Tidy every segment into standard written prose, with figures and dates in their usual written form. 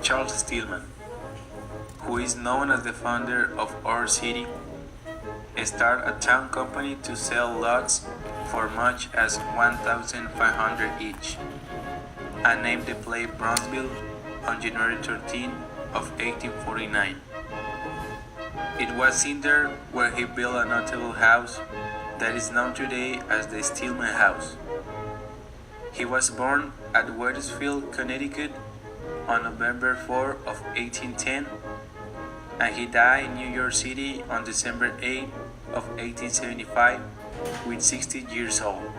Charles Stillman, who is known as the founder of our city, started a town company to sell lots for much as 1,500 each, and named the place Brownsville on January 13 of 1849. It was in there where he built a notable house that is known today as the Stillman House. He was born at Wethersfield, Connecticut on November 4 of 1810, and he died in New York City on December 8 of 1875 with 60 years old.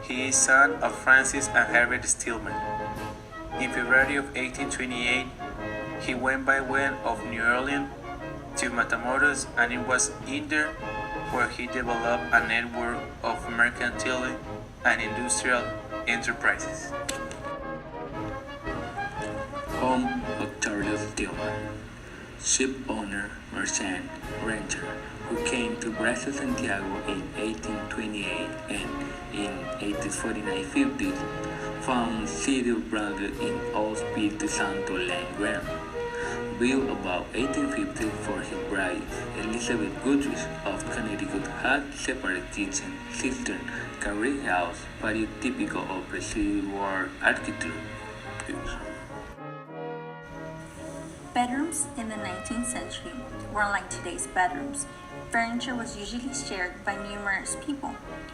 He is son of Francis and Harriet Stillman. In February of 1828, he went by way of New Orleans to Matamoros, and it was in there where he developed a network of mercantile and industrial enterprises. Home of Charles Stillman, ship owner, merchant, rancher, who came to Brazil, Santiago in 1828 and in 1849-50 found city of Brownsville in Old Espiritu Santo land grant, built about 1850 for his bride. Elizabeth Goodrich of Connecticut had separate kitchen, cistern, carriage house, patio typical of Pre-Civil War architecture. Bedrooms in the 19th century were unlike today's bedrooms. Furniture was usually shared by numerous people.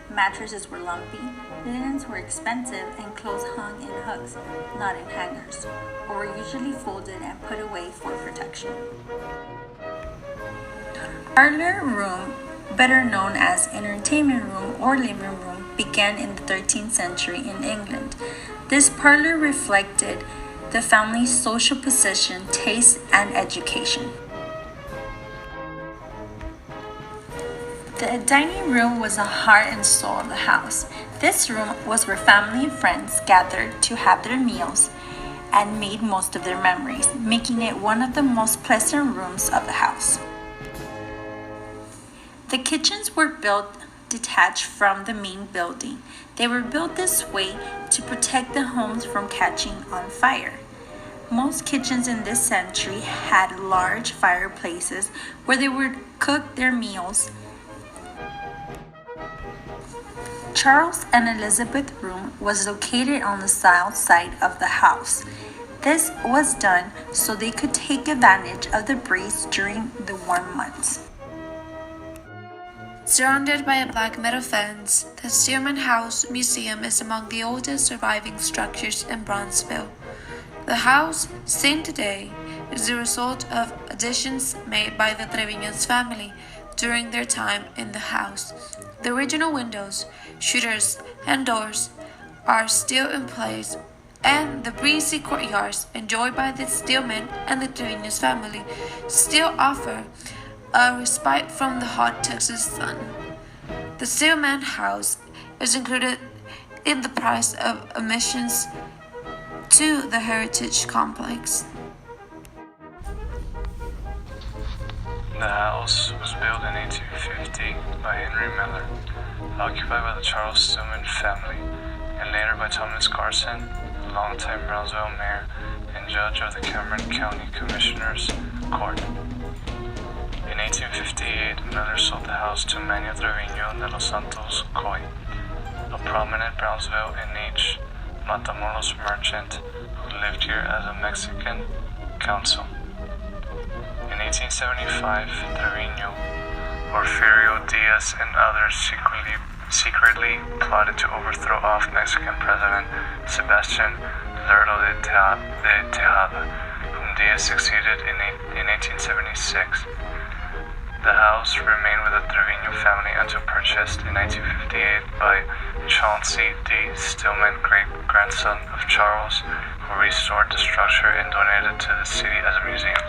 Mattresses were lumpy, linens were expensive, and clothes hung in hooks, not in hangers, or were usually folded and put away for protection. Parlor room, better known as entertainment room or living room, began in the 13th century in England. This parlor reflected the family's social position, taste, and education. The dining room was the heart and soul of the house. This room was where family and friends gathered to have their meals and made most of their memories, making it one of the most pleasant rooms of the house. The kitchens were built detached from the main building. They were built this way to protect the homes from catching on fire. Most kitchens in this century had large fireplaces where they would cook their meals. Charles and Elizabeth's room was located on the south side of the house. This was done so they could take advantage of the breeze during the warm months. Surrounded by a black metal fence, the Stillman House Museum is among the oldest surviving structures in Brownsville. The house, seen today, is the result of additions made by the Treviño's family during their time in the house. The original windows, shutters, and doors are still in place, and the breezy courtyards enjoyed by the Stillman and the Treviño's family still offer a respite from the hot Texas sun. The Stillman House is included in the price of admissions to the Heritage Complex. The house was built in 1850 by Henry Miller, occupied by the Charles Stillman family, and later by Thomas Carson, a longtime Brownsville mayor and judge of the Cameron County Commissioners Court. In 1858, Miller sold the house to Manuel Treviño de los Santos Coy, a prominent Brownsville and Matamoros merchant who lived here as a Mexican consul. In 1875, Treviño, Porfirio Diaz, and others secretly plotted to overthrow off Mexican President Sebastián Lerdo de Tejada, whom Diaz succeeded in 1876. The house remained with the Treviño family until purchased in 1958 by Chauncey D. Stillman, great-grandson of Charles, who restored the structure and donated it to the city as a museum.